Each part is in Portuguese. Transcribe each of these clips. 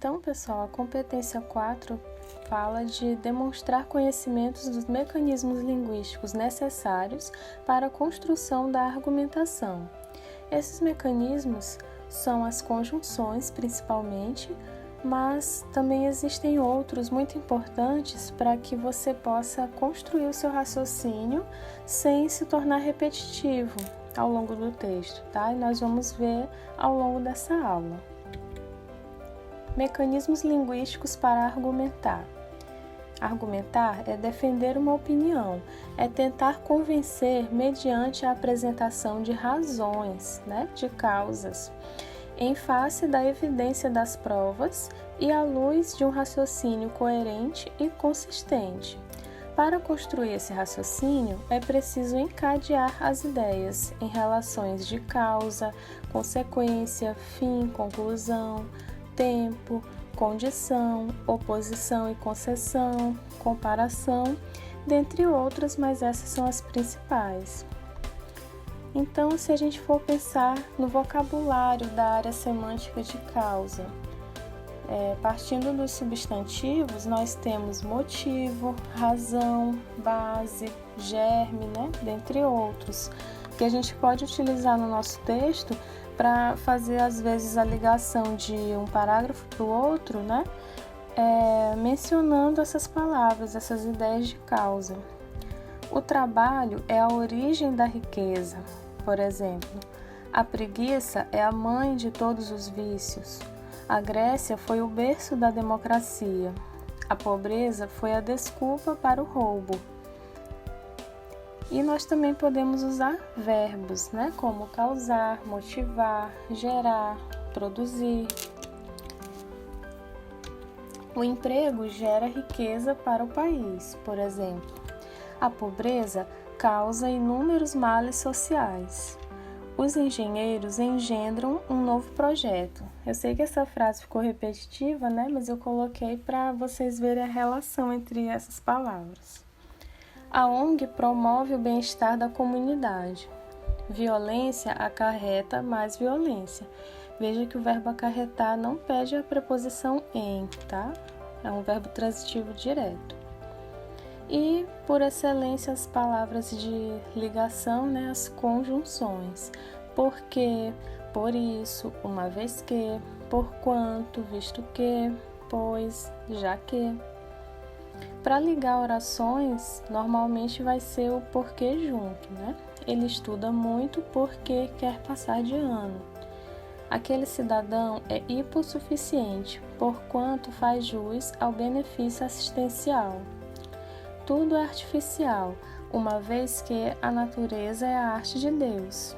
Então, pessoal, a competência 4 fala de demonstrar conhecimentos dos mecanismos linguísticos necessários para a construção da argumentação. Esses mecanismos são as conjunções, principalmente, mas também existem outros muito importantes para que você possa construir o seu raciocínio sem se tornar repetitivo ao longo do texto, tá? E nós vamos ver ao longo dessa aula. Mecanismos linguísticos para argumentar. Argumentar é defender uma opinião, é tentar convencer mediante a apresentação de razões, de causas, em face da evidência das provas e à luz de um raciocínio coerente e consistente. Para construir esse raciocínio, é preciso encadear as ideias em relações de causa, consequência, fim, conclusão, tempo, condição, oposição e concessão, comparação, dentre outras, mas essas são as principais. Então, se a gente for pensar no vocabulário da área semântica de causa, partindo dos substantivos, nós temos motivo, razão, base, germe, dentre outros, que a gente pode utilizar no nosso texto para fazer, às vezes, a ligação de um parágrafo para o outro, mencionando essas palavras, essas ideias de causa. O trabalho é a origem da riqueza, por exemplo. A preguiça é a mãe de todos os vícios. A Grécia foi o berço da democracia. A pobreza foi a desculpa para o roubo. E nós também podemos usar verbos, como causar, motivar, gerar, produzir. O emprego gera riqueza para o país, por exemplo. A pobreza causa inúmeros males sociais. Os engenheiros engendram um novo projeto. Eu sei que essa frase ficou repetitiva, mas eu coloquei para vocês verem a relação entre essas palavras. A ONG promove o bem-estar da comunidade. Violência acarreta mais violência. Veja que o verbo acarretar não pede a preposição em, tá? É um verbo transitivo direto. E, por excelência, as palavras de ligação, as conjunções. Porque, por isso, uma vez que, por quanto, visto que, pois, já que. Para ligar orações, normalmente vai ser o porquê junto, Ele estuda muito porque quer passar de ano. Aquele cidadão é hipossuficiente, porquanto faz jus ao benefício assistencial. Tudo é artificial, uma vez que a natureza é a arte de Deus.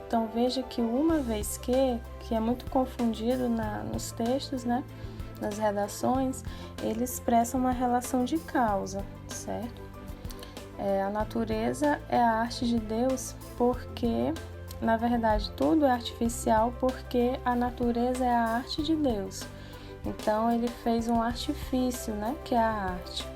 Então veja que uma vez que é muito confundido nos textos, nas redações, ele expressa uma relação de causa, certo? A natureza é a arte de Deus porque, na verdade, tudo é artificial porque a natureza é a arte de Deus. Então, ele fez um artifício, que é a arte.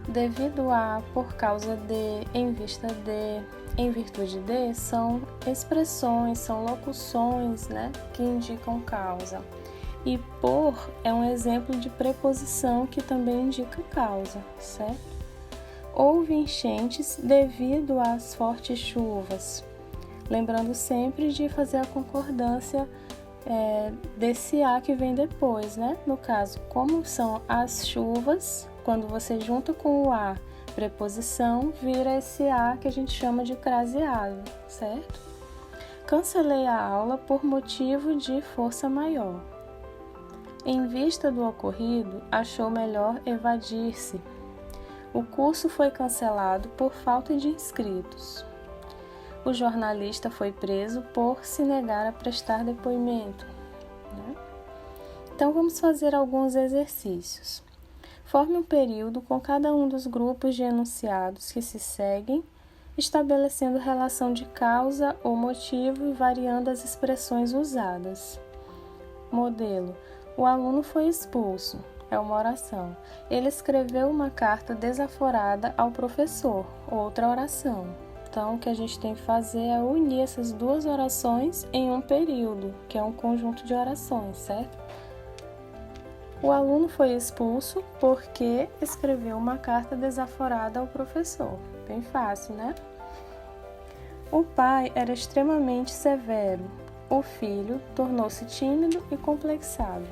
Devido a, por causa de, em vista de, em virtude de, são expressões, são locuções, que indicam causa. E por é um exemplo de preposição que também indica causa, certo? Houve enchentes devido às fortes chuvas. Lembrando sempre de fazer a concordância desse a que vem depois, No caso, como são as chuvas, quando você junta com o a, preposição, vira esse a que a gente chama de craseado, certo? Cancelei a aula por motivo de força maior. Em vista do ocorrido, achou melhor evadir-se. O curso foi cancelado por falta de inscritos. O jornalista foi preso por se negar a prestar depoimento. Então, vamos fazer alguns exercícios. Forme um período com cada um dos grupos de enunciados que se seguem, estabelecendo relação de causa ou motivo e variando as expressões usadas. Modelo: o aluno foi expulso. É uma oração. Ele escreveu uma carta desaforada ao professor. Outra oração. Então, o que a gente tem que fazer é unir essas duas orações em um período, que é um conjunto de orações, certo? O aluno foi expulso porque escreveu uma carta desaforada ao professor. Bem fácil, né? O pai era extremamente severo. O filho tornou-se tímido e complexado.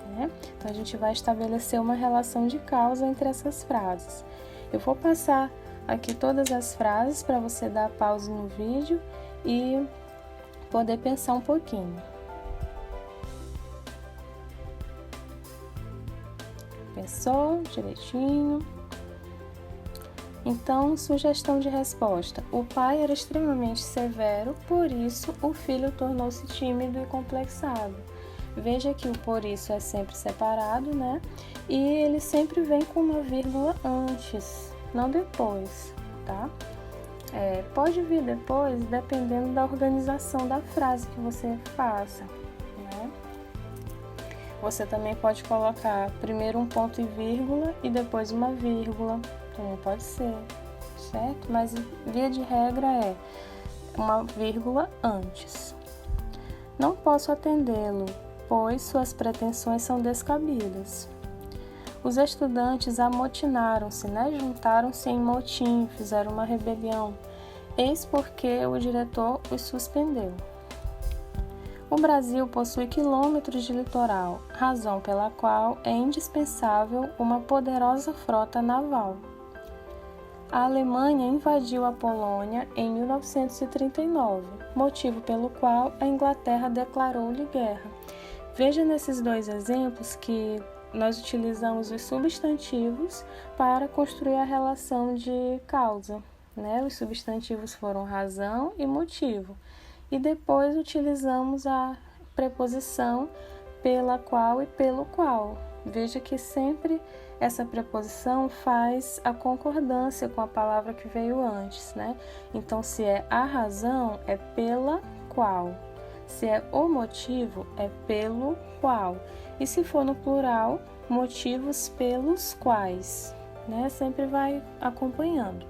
Né? Então, a gente vai estabelecer uma relação de causa entre essas frases. Eu vou passar aqui todas as frases para você dar pausa no vídeo e poder pensar um pouquinho. Pensou direitinho? Então, sugestão de resposta. O pai era extremamente severo, por isso o filho tornou-se tímido e complexado. Veja que o por isso é sempre separado, né? E ele sempre vem com uma vírgula antes, não depois, tá? Pode vir depois, dependendo da organização da frase que você faça, né? Você também pode colocar primeiro um ponto e vírgula e depois uma vírgula, também pode ser, certo? Mas via de regra é uma vírgula antes. Não posso atendê-lo, pois suas pretensões são descabidas. Os estudantes amotinaram-se, né? Juntaram-se em motim, fizeram uma rebelião. Eis porque o diretor os suspendeu. O Brasil possui quilômetros de litoral, razão pela qual é indispensável uma poderosa frota naval. A Alemanha invadiu a Polônia em 1939, motivo pelo qual a Inglaterra declarou-lhe guerra. Veja nesses dois exemplos que nós utilizamos os substantivos para construir a relação de causa, né? Os substantivos foram razão e motivo. E depois utilizamos a preposição pela qual e pelo qual. Veja que sempre essa preposição faz a concordância com a palavra que veio antes, né? Então, se é a razão, é pela qual. Se é o motivo, é pelo qual. E se for no plural, motivos pelos quais, né? Sempre vai acompanhando.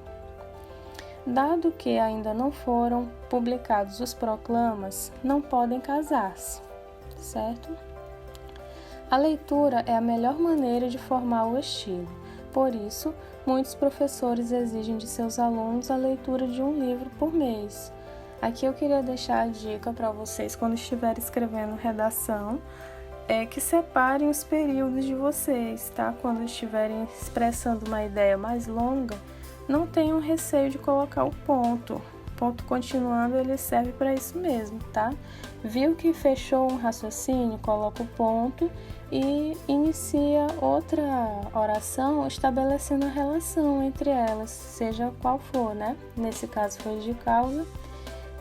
Dado que ainda não foram publicados os proclamas, não podem casar-se, certo? A leitura é a melhor maneira de formar o estilo. Por isso, muitos professores exigem de seus alunos a leitura de um livro por mês. Aqui eu queria deixar a dica para vocês, quando estiverem escrevendo redação, que separem os períodos de vocês, tá? Quando estiverem expressando uma ideia mais longa, não tenham receio de colocar o ponto. Ponto continuando, ele serve para isso mesmo, tá? Viu que fechou um raciocínio, coloca o ponto e inicia outra oração estabelecendo a relação entre elas, seja qual for, né? Nesse caso foi de causa,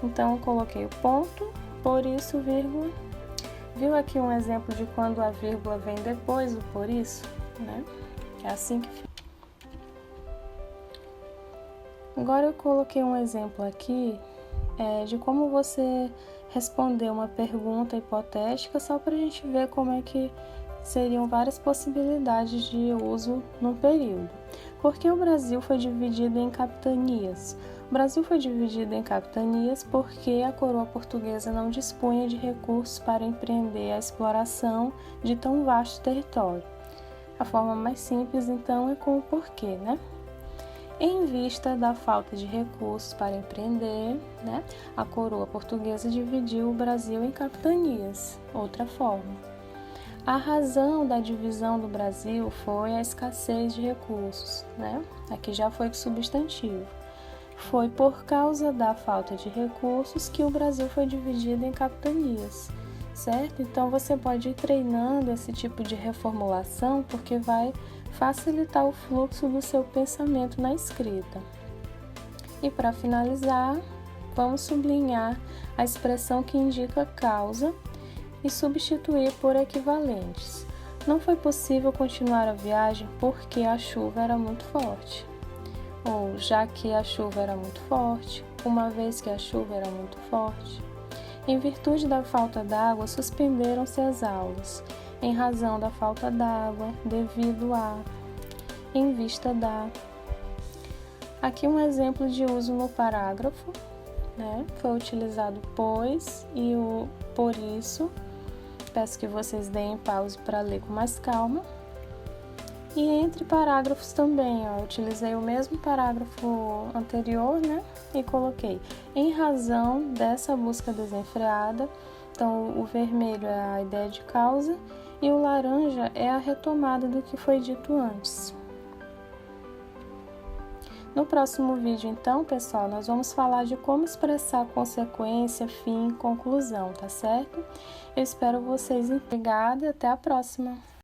então eu coloquei o ponto, por isso, vírgula. Viu aqui um exemplo de quando a vírgula vem depois do por isso, né? É assim que fica. Agora eu coloquei um exemplo aqui de como você responder uma pergunta hipotética, só para a gente ver como é que seriam várias possibilidades de uso num período. Por que o Brasil foi dividido em capitanias? O Brasil foi dividido em capitanias porque a coroa portuguesa não dispunha de recursos para empreender a exploração de tão vasto território. A forma mais simples, então, é com o porquê, né? Em vista da falta de recursos para empreender, né, a coroa portuguesa dividiu o Brasil em capitanias. Outra forma. A razão da divisão do Brasil foi a escassez de recursos, né? Aqui já foi de substantivo. Foi por causa da falta de recursos que o Brasil foi dividido em capitanias, certo? Então você pode ir treinando esse tipo de reformulação porque vai facilitar o fluxo do seu pensamento na escrita. E para finalizar, vamos sublinhar a expressão que indica causa e substituir por equivalentes. Não foi possível continuar a viagem porque a chuva era muito forte. Ou já que a chuva era muito forte, uma vez que a chuva era muito forte. Em virtude da falta d'água, suspenderam-se as aulas. Em razão da falta d'água, devido a, em vista da. Aqui um exemplo de uso no parágrafo, né? Foi utilizado pois e o por isso. Peço que vocês deem pausa para ler com mais calma. E entre parágrafos também, ó, utilizei o mesmo parágrafo anterior, né? E coloquei em razão dessa busca desenfreada. Então, o vermelho é a ideia de causa e o laranja é a retomada do que foi dito antes. No próximo vídeo, então, pessoal, nós vamos falar de como expressar consequência, fim, conclusão, tá certo? Eu espero vocês. Obrigada e até a próxima!